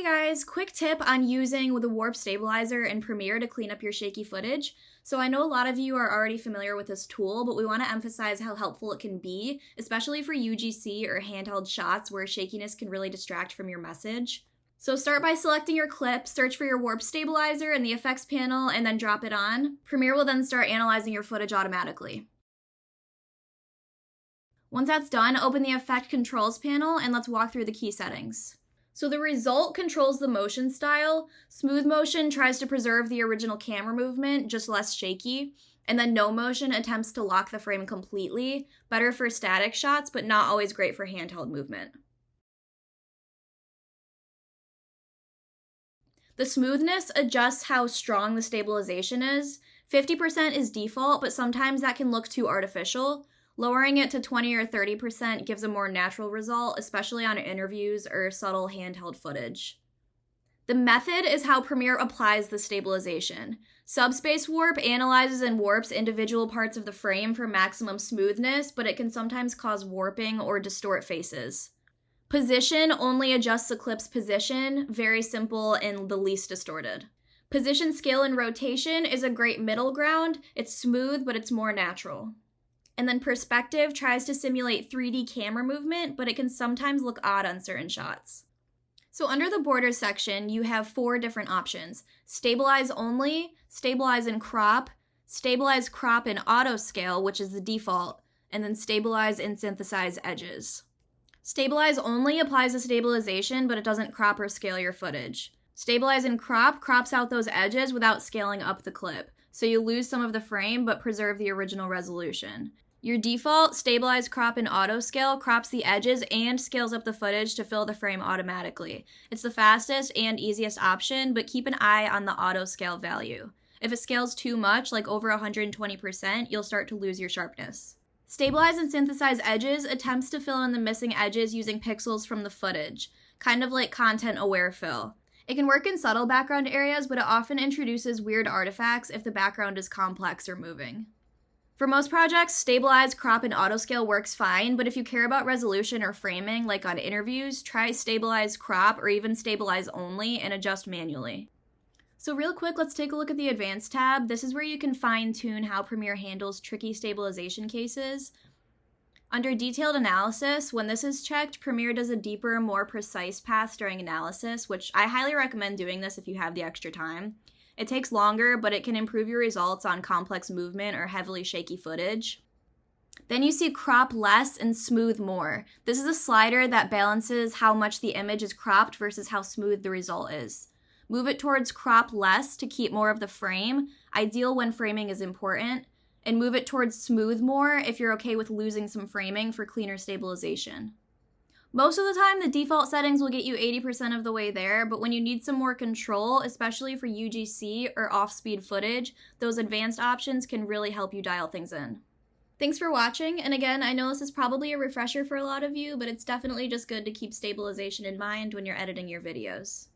Hey guys, quick tip on using the Warp Stabilizer in Premiere to clean up your shaky footage. So I know a lot of you are already familiar with this tool, but we want to emphasize how helpful it can be, especially for UGC or handheld shots where shakiness can really distract from your message. So start by selecting your clip, search for your Warp Stabilizer in the effects panel, and then drop it on. Premiere will then start analyzing your footage automatically. Once that's done, open the Effect Controls panel and let's walk through the key settings. So the result controls the motion style. Smooth motion tries to preserve the original camera movement, just less shaky. And then no motion attempts to lock the frame completely, better for static shots, but not always great for handheld movement. The smoothness adjusts how strong the stabilization is. 50% is default, but sometimes that can look too artificial. Lowering it to 20 or 30% gives a more natural result, especially on interviews or subtle handheld footage. The method is how Premiere applies the stabilization. Subspace warp analyzes and warps individual parts of the frame for maximum smoothness, but it can sometimes cause warping or distort faces. Position only adjusts the clip's position, very simple and the least distorted. Position, scale, and rotation is a great middle ground. It's smooth, but it's more natural. And then perspective tries to simulate 3D camera movement, but it can sometimes look odd on certain shots. So under the borders section, you have 4 different options: stabilize only, stabilize and crop in auto scale, which is the default, and then stabilize and synthesize edges. Stabilize only applies the stabilization, but it doesn't crop or scale your footage. Stabilize and crop crops out those edges without scaling up the clip, so you lose some of the frame but preserve the original resolution. Your default stabilize, crop, and auto scale crops the edges and scales up the footage to fill the frame automatically. It's the fastest and easiest option, but keep an eye on the auto scale value. If it scales too much, like over 120%, you'll start to lose your sharpness. Stabilize and synthesize edges attempts to fill in the missing edges using pixels from the footage, kind of like content-aware fill. It can work in subtle background areas, but it often introduces weird artifacts if the background is complex or moving. For most projects, stabilize, crop, and autoscale works fine, but if you care about resolution or framing, like on interviews, try stabilize, crop, or even stabilize only and adjust manually. So real quick, let's take a look at the Advanced tab. This is where you can fine-tune how Premiere handles tricky stabilization cases. Under Detailed Analysis, when this is checked, Premiere does a deeper, more precise pass during analysis, which I highly recommend doing this if you have the extra time. It takes longer, but it can improve your results on complex movement or heavily shaky footage. Then you see Crop Less and Smooth More. This is a slider that balances how much the image is cropped versus how smooth the result is. Move it towards Crop Less to keep more of the frame, ideal when framing is important, and move it towards Smooth More if you're okay with losing some framing for cleaner stabilization. Most of the time, the default settings will get you 80% of the way there, but when you need some more control, especially for UGC or off-speed footage, those advanced options can really help you dial things in. Thanks for watching, and again, I know this is probably a refresher for a lot of you, but it's definitely just good to keep stabilization in mind when you're editing your videos.